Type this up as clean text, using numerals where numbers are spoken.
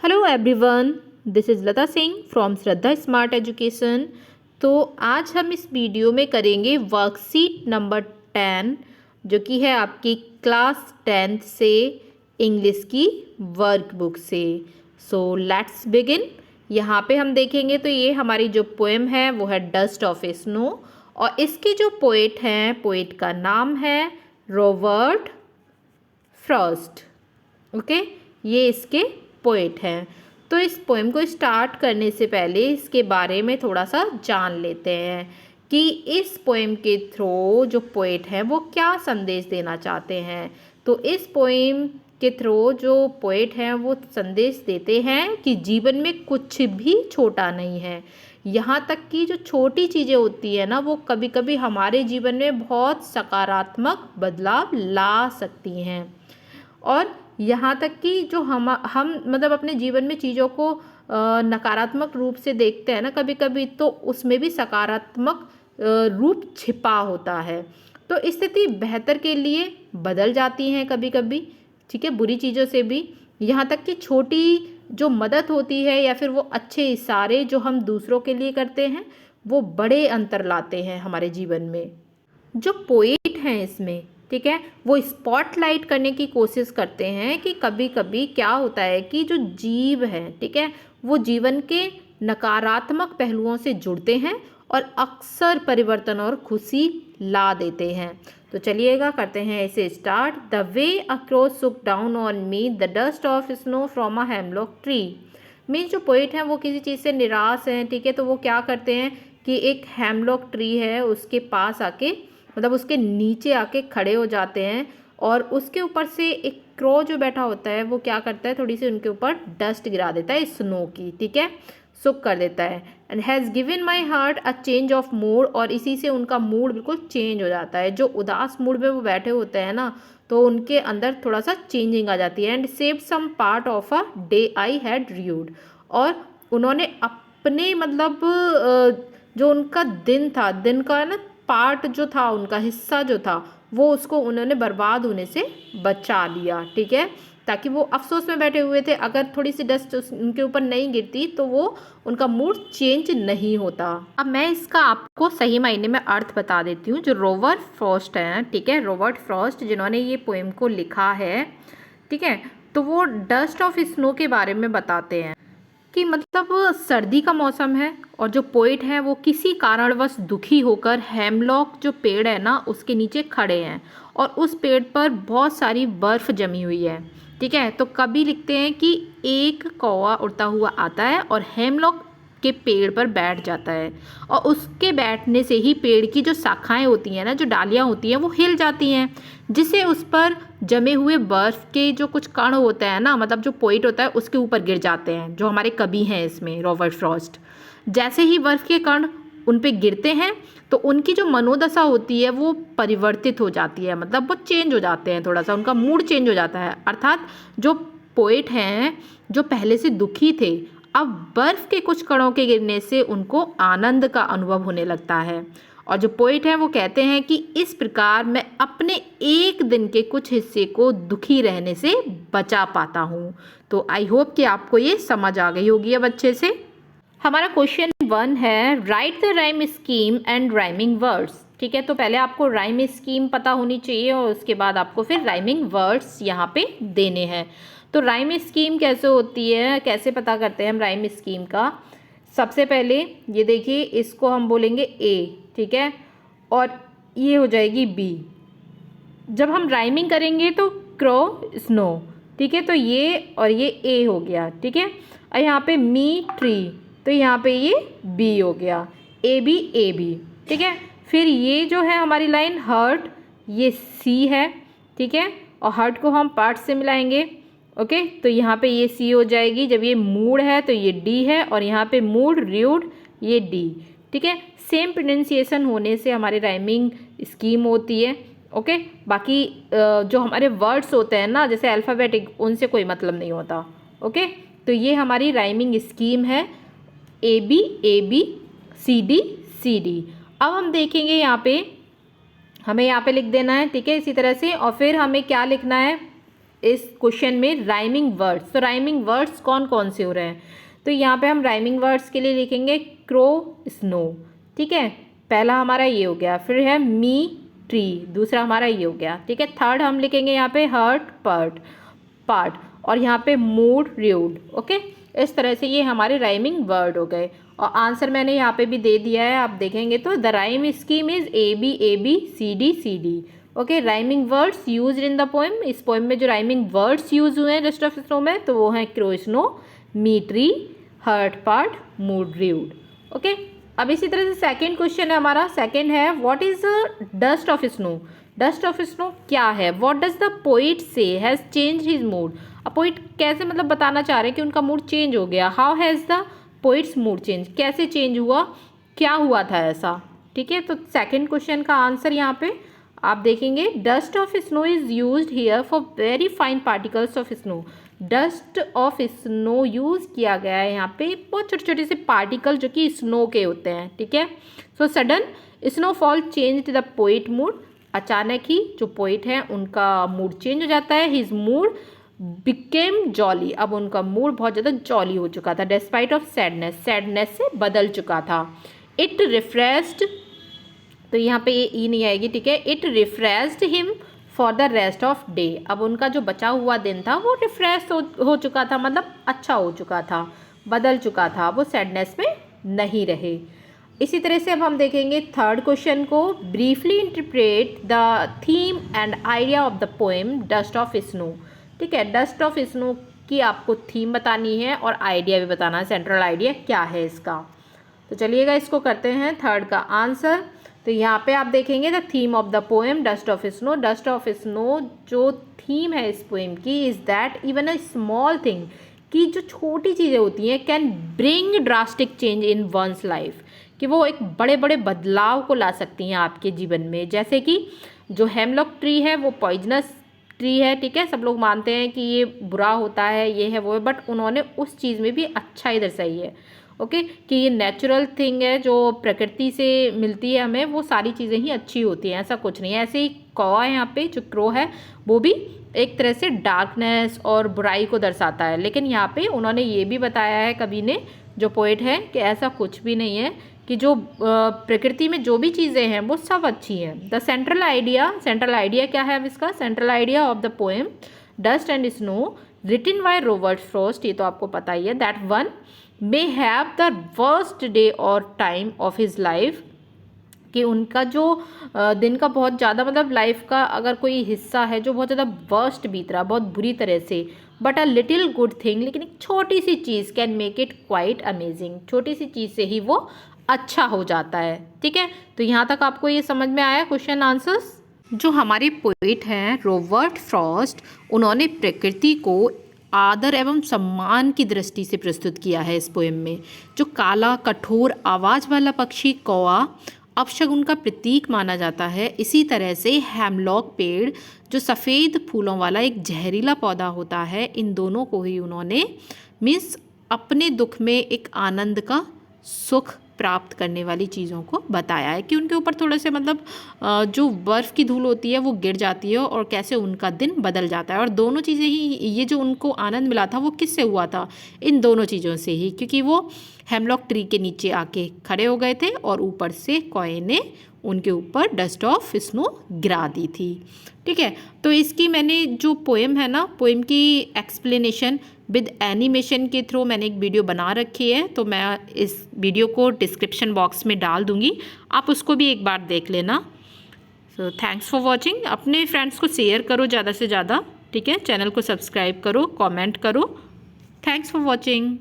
Hello everyone, this is Lata Singh from Shraddha smart education. तो आज हम इस वीडियो में करेंगे वर्कशीट नंबर 10 जो कि है आपकी क्लास 10th से इंग्लिश की वर्कबुक से। So let's begin. यहाँ पे हम देखेंगे तो ये हमारी जो पोएम है वो है डस्ट ऑफ स्नो, और इसके जो पोएट हैं, पोएट का नाम है रॉबर्ट फ्रॉस्ट। ओके, ये इसके पोएट हैं। तो इस पोएम को स्टार्ट करने से पहले इसके बारे में थोड़ा सा जान लेते हैं कि इस पोएम के थ्रू जो पोएट हैं वो क्या संदेश देना चाहते हैं। तो इस पोएम के थ्रू जो पोएट हैं वो संदेश देते हैं कि जीवन में कुछ भी छोटा नहीं है। यहाँ तक कि जो छोटी चीज़ें होती है ना, वो कभी कभी हमारे जीवन में बहुत सकारात्मक बदलाव ला सकती हैं। और यहाँ तक कि जो हम मतलब अपने जीवन में चीज़ों को नकारात्मक रूप से देखते हैं ना कभी कभी, तो उसमें भी सकारात्मक रूप छिपा होता है। तो स्थिति बेहतर के लिए बदल जाती हैं कभी कभी, ठीक है, बुरी चीज़ों से भी। यहाँ तक कि छोटी जो मदद होती है या फिर वो अच्छे इशारे जो हम दूसरों के लिए करते हैं वो बड़े अंतर लाते हैं हमारे जीवन में। जो पोएट हैं इसमें, ठीक है, वो स्पॉटलाइट करने की कोशिश करते हैं कि कभी कभी क्या होता है कि जो जीव हैं, ठीक है, वो जीवन के नकारात्मक पहलुओं से जुड़ते हैं और अक्सर परिवर्तन और खुशी ला देते हैं। तो चलिएगा करते हैं इसे स्टार्ट। द वे अक्रॉस सुक down on me the dust of snow from a hemlock tree. Means जो पोएट हैं वो किसी चीज़ से निराश हैं, ठीक है, तो वो क्या करते हैं कि एक हेमलॉक ट्री है उसके पास आके, मतलब उसके नीचे आके खड़े हो जाते हैं, और उसके ऊपर से एक क्रो जो बैठा होता है वो क्या करता है, थोड़ी सी उनके ऊपर डस्ट गिरा देता है स्नो की, ठीक है, सुक कर देता है। And has given my heart a change of mood, और इसी से उनका मूड बिल्कुल चेंज हो जाता है। जो उदास मूड में वो बैठे होते हैं ना, तो उनके अंदर थोड़ा सा चेंजिंग आ जाती है। And saved some part of a day I had rued, और उन्होंने अपने मतलब जो उनका दिन था, दिन का ना पार्ट जो था, उनका हिस्सा जो था, वो उसको उन्होंने बर्बाद होने से बचा लिया, ठीक है, ताकि वो अफसोस में बैठे हुए थे। अगर थोड़ी सी डस्ट उनके ऊपर नहीं गिरती तो वो उनका मूड चेंज नहीं होता। अब मैं इसका आपको सही मायने में अर्थ बता देती हूँ। जो रॉबर्ट फ्रॉस्ट हैं, ठीक है, रॉबर्ट फ्रॉस्ट जिन्होंने ये पोएम को लिखा है, ठीक है, तो वो डस्ट ऑफ स्नो के बारे में बताते हैं कि मतलब सर्दी का मौसम है और जो पोएट हैं वो किसी कारणवश दुखी होकर हेमलॉक जो पेड़ है ना उसके नीचे खड़े हैं, और उस पेड़ पर बहुत सारी बर्फ़ जमी हुई है, ठीक है। तो कभी लिखते हैं कि एक कौवा उड़ता हुआ आता है और हेमलॉक के पेड़ पर बैठ जाता है, और उसके बैठने से ही पेड़ की जो शाखाएं होती हैं ना, जो डालियां होती हैं, वो हिल जाती हैं, जिससे उस पर जमे हुए बर्फ़ के जो कुछ कण होते हैं ना, मतलब जो पोएट होता है उसके ऊपर गिर जाते हैं, जो हमारे कवि हैं इसमें रॉबर्ट फ्रॉस्ट। जैसे ही बर्फ़ के कण उन पे गिरते हैं तो उनकी जो मनोदशा होती है वो परिवर्तित हो जाती है, मतलब वो चेंज हो जाते हैं, थोड़ा सा उनका मूड चेंज हो जाता है। अर्थात जो पोएट हैं जो पहले से दुखी थे, अब बर्फ़ के कुछ कणों के गिरने से उनको आनंद का अनुभव होने लगता है। और जो पोएट हैं वो कहते हैं कि इस प्रकार मैं अपने एक दिन के कुछ हिस्से को दुखी रहने से बचा पाता हूँ। तो आई होप कि आपको ये समझ आ गई होगी अब अच्छे से। हमारा क्वेश्चन 1 है right the rhyme scheme and rhyming words, ठीक है। तो पहले आपको राइम स्कीम पता होनी चाहिए और उसके बाद आपको फिर राइमिंग वर्ड्स यहाँ पे देने हैं। तो राइम स्कीम कैसे होती है, कैसे पता करते हैं हम राइम स्कीम का। सबसे पहले ये देखिए, इसको हम बोलेंगे ए, ठीक है, और ये हो जाएगी बी। जब हम राइमिंग करेंगे तो क्रो स्नो, ठीक है, तो ये और ये ए हो गया, ठीक है। और यहाँ पे मी ट्री, तो यहाँ पे ये बी हो गया, ए बी, ठीक है। फिर ये जो है हमारी लाइन हर्ट, ये सी है, ठीक है, और हर्ट को हम पार्ट से मिलाएंगे, ओके, तो यहाँ पे ये सी हो जाएगी। जब ये मूड है तो ये डी है, और यहाँ पे मूड र्यूड ये डी, ठीक है। सेम प्रोनाउंसिएशन होने से हमारी राइमिंग स्कीम होती है, ओके। बाकी जो हमारे वर्ड्स होते हैं ना, जैसे अल्फ़ाबेटिक, उनसे कोई मतलब नहीं होता, ओके। तो ये हमारी राइमिंग स्कीम है, ए बी सी डी। अब हम देखेंगे यहाँ पे, हमें यहाँ पे लिख देना है, ठीक है, इसी तरह से। और फिर हमें क्या लिखना है, इस क्वेश्चन में राइमिंग वर्ड्स। तो राइमिंग वर्ड्स कौन कौन से हो रहे हैं, तो यहाँ पे हम राइमिंग वर्ड्स के लिए लिखेंगे क्रो, स्नो, ठीक है, पहला हमारा ये हो गया। फिर है मी, ट्री, दूसरा हमारा ये हो गया, ठीक है। थर्ड हम लिखेंगे यहाँ पे हर्ट, पर्ट, पार्ट, और यहाँ पे मूड, र्यूड, ओके। इस तरह से ये हमारे राइमिंग वर्ड हो गए। और आंसर मैंने यहाँ पे भी दे दिया है, आप देखेंगे तो the rhyme scheme is A B C D, okay. Rhyming words used in the poem, इस पोएम में जो राइमिंग वर्ड्स यूज हुए हैं डस्ट ऑफ स्नो में, तो वो हैं crow, snow, me, tree, hurt, part, mood, rude, okay. अब इसी तरह से सेकंड क्वेश्चन है हमारा। सेकंड है what is dust of snow. Dust of snow क्या है, व्हाट डज द पोइट से हैज़ चेंज हिज मूड। अब पोइट कैसे मतलब बताना चाह रहे हैं कि उनका मूड चेंज हो गया। How has the poets mood change, कैसे चेंज हुआ, क्या हुआ था ऐसा, ठीक है। तो सेकंड क्वेश्चन का आंसर यहाँ पे आप देखेंगे dust of snow is used here for very fine particles of snow. Dust of snow use किया गया है यहाँ पे बहुत छोटे छोटे से पार्टिकल जो कि स्नो के होते हैं, ठीक है। So sudden snowfall changed the poet mood, अचानक ही जो पोइट हैं उनका मूड चेंज हो जाता है। हिज मूड बिकेम जॉली, अब उनका मूड बहुत ज़्यादा जॉली हो चुका था। डिस्पाइट ऑफ सैडनेस, सैडनेस से बदल चुका था। इट रिफ्रेश्ड, तो यहाँ पे ये ई नहीं आएगी, ठीक है। It refreshed him for the rest of day, अब उनका जो बचा हुआ दिन था वो रिफ्रेश हो चुका था, मतलब अच्छा हो चुका था, बदल चुका था, वो सैडनेस में नहीं रहे। इसी तरह से अब हम देखेंगे थर्ड क्वेश्चन को। Briefly interpret the theme and idea of the poem dust of snow, ठीक है। डस्ट ऑफ स्नो की आपको थीम बतानी है और आइडिया भी बताना है, सेंट्रल आइडिया क्या है इसका। तो चलिएगा इसको करते हैं थर्ड का आंसर। तो यहाँ पे आप देखेंगे the theme of the poem dust of snow. Dust of snow जो थीम है इस पोएम की is that even a small thing, कि जो छोटी चीज़ें होती हैं can bring drastic change in one's life, कि वो एक बड़े बड़े बदलाव को ला सकती हैं आपके जीवन में। जैसे कि जो हेमलॉक ट्री है वो पॉइजनस ट्री है, ठीक है, सब लोग मानते हैं कि ये बुरा होता है, ये है वो है, बट उन्होंने उस चीज़ में भी अच्छा ही दर्शाई है, ओके, कि ये नेचुरल थिंग है जो प्रकृति से मिलती है हमें, वो सारी चीज़ें ही अच्छी होती हैं, ऐसा कुछ नहीं है। ऐसे ही कौवा है यहाँ पे, जो क्रो है, वो भी एक तरह से डार्कनेस और बुराई को दर्शाता है, लेकिन यहाँ पे उन्होंने ये भी बताया है कवि ने, जो पोएट है, कि ऐसा कुछ भी नहीं है, कि जो प्रकृति में जो भी चीज़ें हैं वो सब अच्छी हैं। द सेंट्रल आइडिया क्या है अब इसका, central idea of the poem dust and snow written by Robert Frost, ये तो आपको पता ही है, that one may have the worst day और टाइम ऑफ हिज लाइफ, कि उनका जो दिन का बहुत ज़्यादा मतलब लाइफ का अगर कोई हिस्सा है जो बहुत ज़्यादा वर्स्ट बीत रहा, बहुत बुरी तरह से, but a little good thing, लेकिन एक छोटी सी चीज़ can make it quite amazing, छोटी सी चीज़ से ही वो अच्छा हो जाता है, ठीक है। तो यहाँ तक आपको ये समझ में आया क्वेश्चन आंसर्स। जो हमारे पोइट हैं रॉबर्ट फ्रॉस्ट, उन्होंने प्रकृति को आदर एवं सम्मान की दृष्टि से प्रस्तुत किया है इस पोएम में। जो काला कठोर आवाज़ वाला पक्षी कौवा अपशगुन का प्रतीक माना जाता है, इसी तरह से हेमलॉक पेड़ जो सफ़ेद फूलों वाला एक जहरीला पौधा होता है, इन दोनों को ही उन्होंने मीन्स अपने दुख में एक आनंद का सुख प्राप्त करने वाली चीज़ों को बताया है, कि उनके ऊपर थोड़े से मतलब जो बर्फ़ की धूल होती है वो गिर जाती है और कैसे उनका दिन बदल जाता है। और दोनों चीज़ें ही, ये जो उनको आनंद मिला था वो किससे हुआ था, इन दोनों चीज़ों से ही, क्योंकि वो हेमलॉक ट्री के नीचे आके खड़े हो गए थे और ऊपर से कौवे ने उनके ऊपर डस्ट ऑफ स्नो गिरा दी थी, ठीक है। तो इसकी मैंने जो पोएम है ना, पोएम की एक्सप्लेनेशन विद एनिमेशन के थ्रू मैंने एक वीडियो बना रखी है, तो मैं इस वीडियो को डिस्क्रिप्शन बॉक्स में डाल दूँगी, आप उसको भी एक बार देख लेना। So thanks for watching. अपने फ्रेंड्स को शेयर करो ज़्यादा से ज़्यादा, ठीक है। चैनल को सब्सक्राइब करो, कमेंट करो। Thanks for watching.